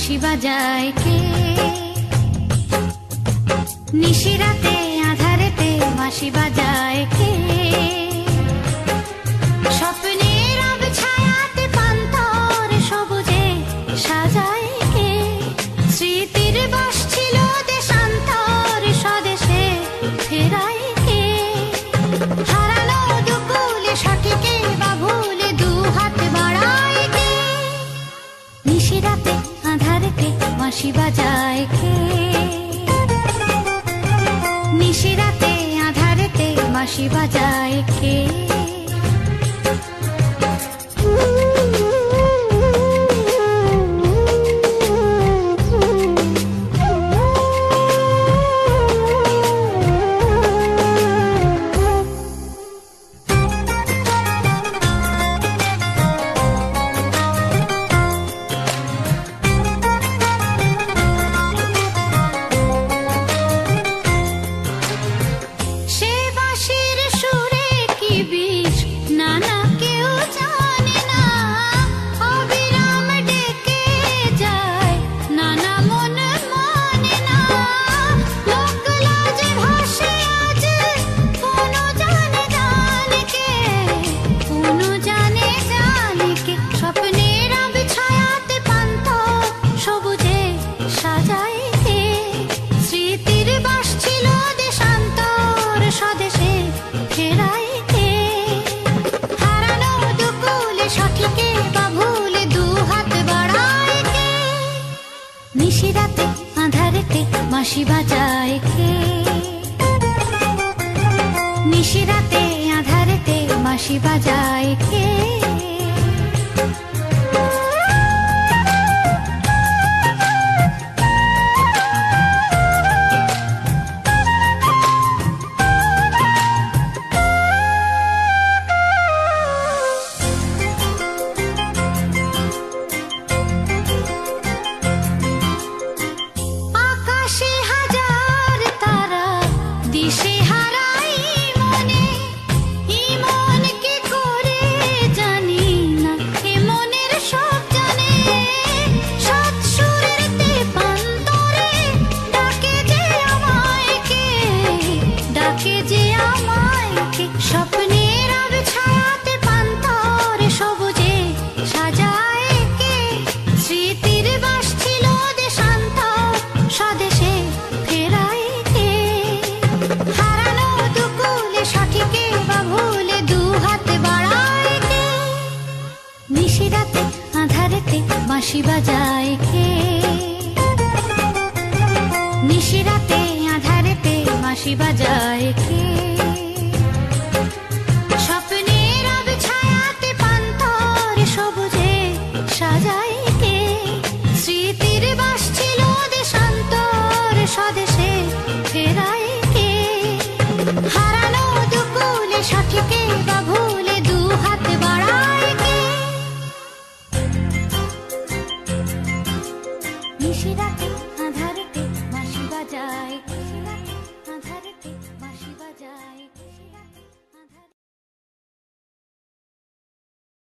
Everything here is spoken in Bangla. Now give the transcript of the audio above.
বাঁশি বাজায় কে? নিশিরাতে আঁধারেতে বাঁশি বাজায় কে? স্বপ্নের আবছায়াতে পান্তর সবুজে সাজায় কে? স্মৃতির বাস ছিল দেশান্তর স্বদেশে ফেরায় কে? হারানো দুকুলে সঠিকে বা ভুলে দু হাত বাড়ায় কে? নিশিরাতে আঁধারেতে বাঁশি বাজায় কে? নিশিরাতে আঁধারেতে বাঁশি বাজায় কে? নিশিরাতে আঁধারেতে বাঁশি বাজায় কে? নিশিরাতে আঁধারেতে বাঁশি বাজায় কে? স্বপ্নের আবছায়াতে পান্তর সবুজে সাজায় কে? স্মৃতির বাস ছিল দেশান্তর স্বদেশে ফেরায় কে? হারানো দুকুলে সঠিকে বা ভুলে দু হাত বাড়ায় কে? নিশিরাতে আঁধারেতে বাঁশি বাজায় কে? নিশিরাতে আঁধারেতে বাঁশি বাজায় কে? স্বপ্নের আবছায়াতে পান্তর সবুজে সাজায় কে? স্মৃতির বাস ছিল দেশান্তর স্বদেশে ফেরায় কে? হারানো দুকুলে সঠিকে বা ভুলে দু হাত বাড়ায় কে? নিশিরাতে